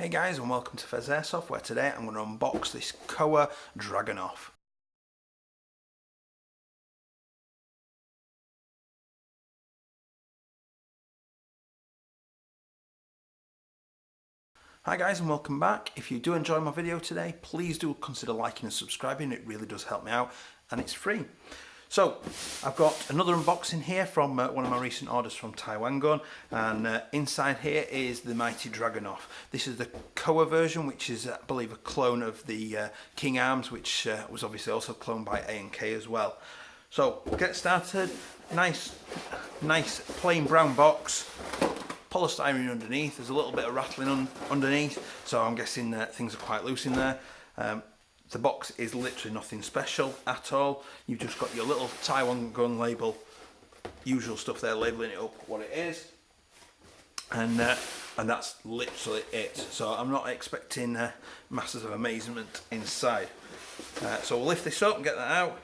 Hey guys, and welcome to Pheas Airsoft, where today I'm going to unbox this KOER Dragunov. Hi guys, and welcome back. If you do enjoy my video today, please do consider liking and subscribing. It really does help me out, and it's free. So I've got another unboxing here from one of my recent orders from Taiwan Gun, and inside here is the mighty Dragunov. This is the KOER version, which is I believe a clone of the King Arms, which was obviously also cloned by A&K as well. So we'll get started. Nice plain brown box, polystyrene underneath. There's a little bit of rattling underneath, so I'm guessing things are quite loose in there. The box is literally nothing special at all. You've just got your little Taiwan Gun label, usual stuff there, labeling it up what it is, and that's literally it. So I'm not expecting masses of amazement inside. So we'll lift this up and get that out,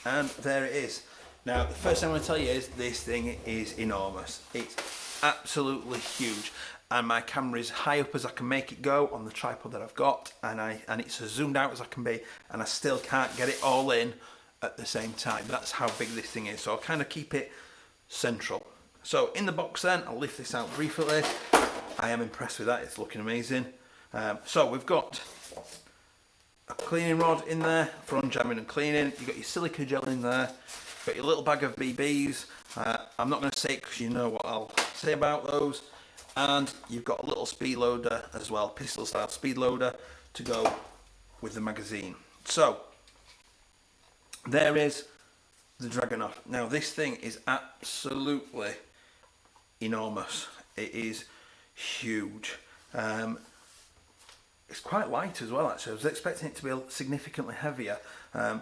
and there it is. Now the first thing I want to tell you is this thing is enormous. It's absolutely huge. And my camera is high up as I can make it go on the tripod that I've got, and it's as zoomed out as I can be, and I still can't get it all in at the same time. That's how big this thing is, so I'll kind of keep it central. So in the box then, I'll lift this out briefly. I am impressed with that, it's looking amazing. So we've got a cleaning rod in there for unjamming and cleaning. You've got your silica gel in there. You've got your little bag of BBs. I'm not going to say it because you know what I'll say about those. And you've got a little speed loader as well, pistol style speed loader to go with the magazine. So there is the Dragunov. Now this thing is absolutely enormous. It is huge. It's quite light as well actually. I was expecting it to be significantly heavier. A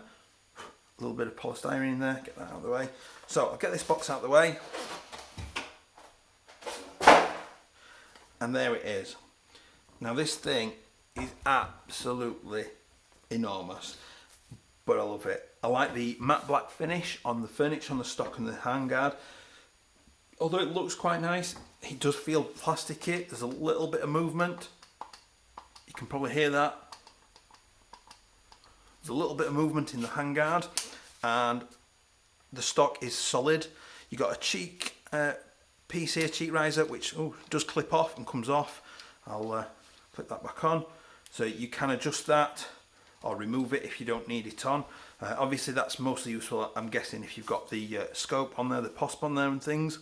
little bit of polystyrene in there, get that out of the way. So I'll get this box out of the way. And there it is. Now this thing is absolutely enormous, but I love it. I like the matte black finish on the furniture, on the stock and the handguard. Although it looks quite nice, it does feel plasticky. There's a little bit of movement. You can probably hear that. There's a little bit of movement in the handguard, and the stock is solid. You got a cheek piece here, cheek riser, which does clip off and comes off. I'll clip that back on, so you can adjust that or remove it if you don't need it on. Obviously that's mostly useful, I'm guessing, if you've got the scope on there, the POSP on there and things.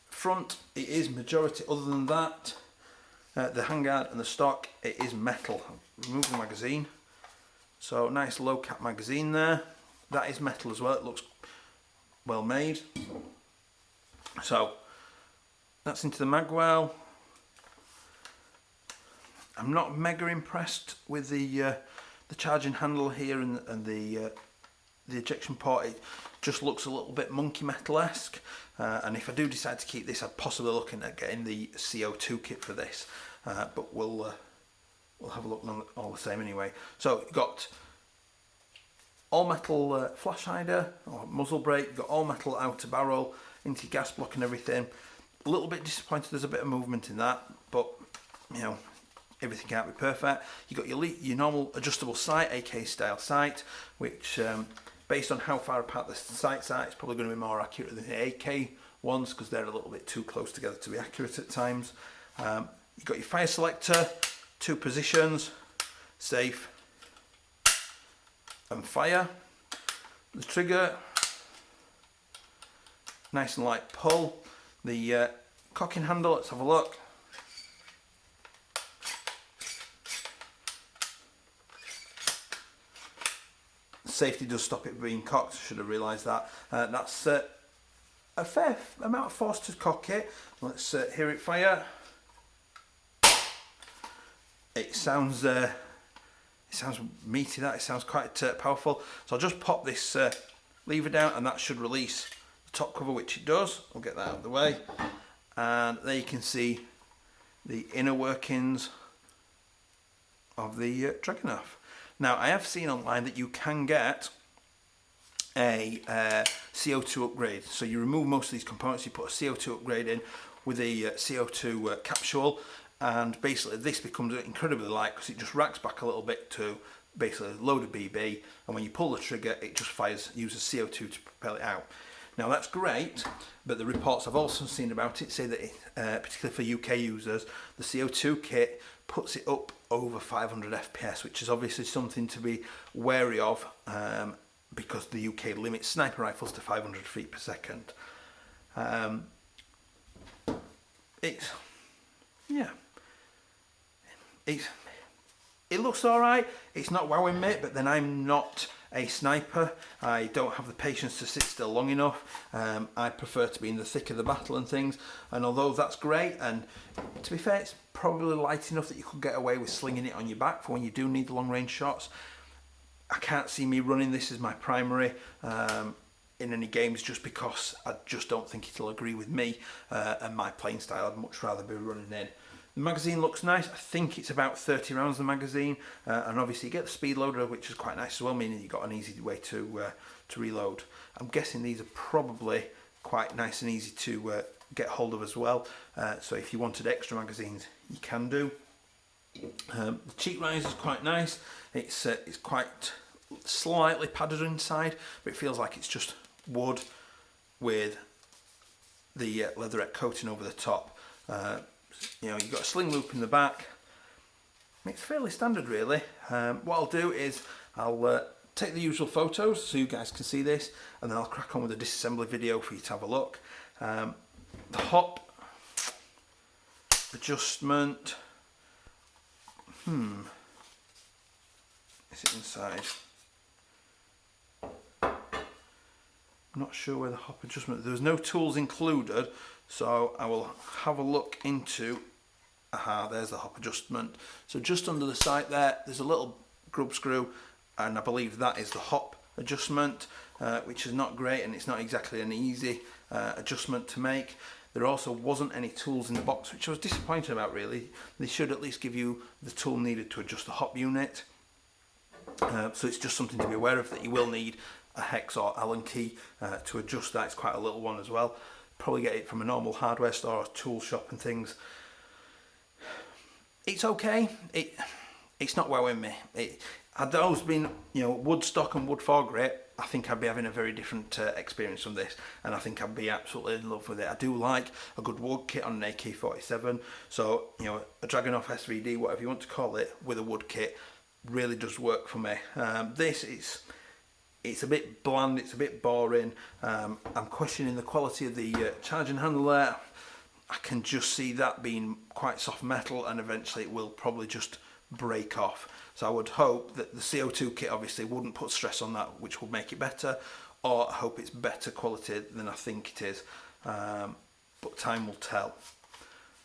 Front, it is majority, other than that, the handguard and the stock, it is metal. Remove the magazine, so nice low cap magazine there. That is metal as well, it looks well made. So that's into the mag well. I'm not mega impressed with the charging handle here and the ejection port. It just looks a little bit monkey metal-esque, and if I do decide to keep this, I'm possibly looking at getting the CO2 kit for this, but we'll have a look all the same anyway. So you've got all metal flash hider or muzzle brake. You've got all metal outer barrel, into your gas block and everything. A little bit disappointed there's a bit of movement in that, but you know, everything can't be perfect. You've got your normal adjustable sight, AK style sight, which based on how far apart the sights are, it's probably going to be more accurate than the AK ones because they're a little bit too close together to be accurate at times. You've got your fire selector, 2 positions, safe and fire. The trigger, nice and light pull. The cocking handle, let's have a look. Safety does stop it being cocked, I should have realised that. That's a fair amount of force to cock it. Let's hear it fire. It sounds meaty, that. It sounds quite powerful. So I'll just pop this lever down and that should release top cover, which it does. I'll get that out of the way, and there you can see the inner workings of the Dragunov. Now I have seen online that you can get a CO2 upgrade, so you remove most of these components, you put a CO2 upgrade in with a CO2 capsule, and basically this becomes incredibly light because it just racks back a little bit to basically load a BB, and when you pull the trigger it just uses CO2 to propel it out. Now that's great, but the reports I've also seen about it say that particularly for UK users, the CO2 kit puts it up over 500 FPS, which is obviously something to be wary of, because the UK limits sniper rifles to 500 feet per second. It looks alright, it's not wowing me, but then I'm not a sniper. I don't have the patience to sit still long enough. I prefer to be in the thick of the battle and things, and although that's great, and to be fair, it's probably light enough that you could get away with slinging it on your back for when you do need the long range shots. I can't see me running this as my primary in any games, just because I just don't think it'll agree with me and my playing style. I'd much rather be running in. The magazine looks nice. I think it's about 30 rounds the magazine, and obviously you get the speed loader, which is quite nice as well, meaning you've got an easy way to reload. I'm guessing these are probably quite nice and easy to get hold of as well, so if you wanted extra magazines you can do. The cheek rise is quite nice. It's quite slightly padded inside, but it feels like it's just wood with the leatherette coating over the top. You know, you've got a sling loop in the back. It's fairly standard really. What I'll do is I'll take the usual photos so you guys can see this, and then I'll crack on with a disassembly video for you to have a look. The hop adjustment, is it inside? I'm not sure where the hop adjustment, there's no tools included, so I will have a look into, there's the hop adjustment. So just under the sight there's a little grub screw, and I believe that is the hop adjustment, which is not great, and it's not exactly an easy adjustment to make. There also wasn't any tools in the box, which I was disappointed about really. They should at least give you the tool needed to adjust the hop unit. So it's just something to be aware of, that you will need a hex or Allen key to adjust that. It's quite a little one as well. Probably get it from a normal hardware store or tool shop and things. It's okay. It's not wowing me. Had those been, you know, wood stock and wood foregrip, I think I'd be having a very different experience from this, and I think I'd be absolutely in love with it. I do like a good wood kit on an AK-47, so you know, a Dragunov SVD, whatever you want to call it, with a wood kit really does work for me. This is, it's a bit bland, it's a bit boring. I'm questioning the quality of the charging handle there. I can just see that being quite soft metal, and eventually it will probably just break off. So I would hope that the CO2 kit obviously wouldn't put stress on that, which would make it better, or I hope it's better quality than I think it is, but time will tell.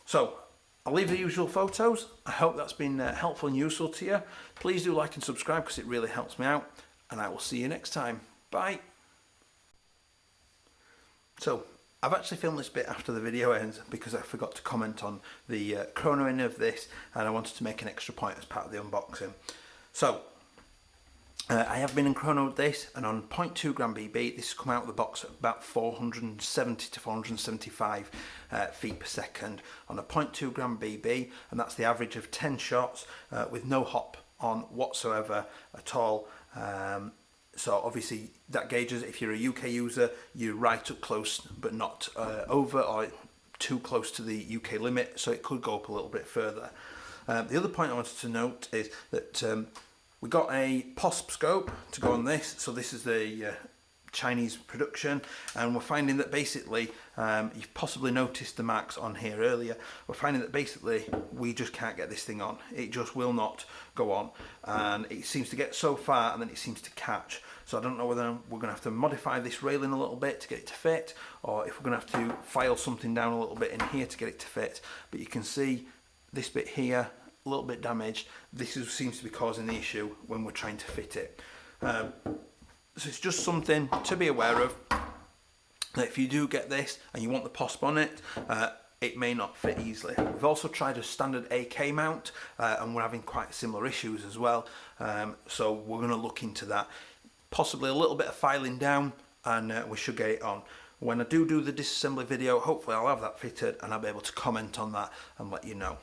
So I'll leave the usual photos. I hope that's been helpful and useful to you. Please do like and subscribe because it really helps me out, and I will see you next time. Bye. So I've actually filmed this bit after the video ends because I forgot to comment on the chronoing of this, and I wanted to make an extra point as part of the unboxing. So I have been and chronoed this, and on 0.2 gram BB this has come out of the box at about 470 to 475 feet per second on a 0.2 gram BB, and that's the average of 10 shots with no hop on whatsoever at all. So obviously that gauges, if you're a UK user, you're right up close but not over or too close to the UK limit, so it could go up a little bit further. The other point I wanted to note is that we got a POSP scope to go on this, so this is the Chinese production, and we're finding that basically, you've possibly noticed the marks on here earlier, we're finding that basically we just can't get this thing on. It just will not go on, and it seems to get so far and then it seems to catch. So I don't know whether we're going to have to modify this railing a little bit to get it to fit, or if we're going to have to file something down a little bit in here to get it to fit. But you can see this bit here, a little bit damaged. This seems to be causing the issue when we're trying to fit it. So it's just something to be aware of, that if you do get this and you want the POSP on it, it may not fit easily. We've also tried a standard AK mount, and we're having quite similar issues as well, so we're going to look into that. Possibly a little bit of filing down, and we should get it on. When I do the disassembly video, hopefully I'll have that fitted and I'll be able to comment on that and let you know.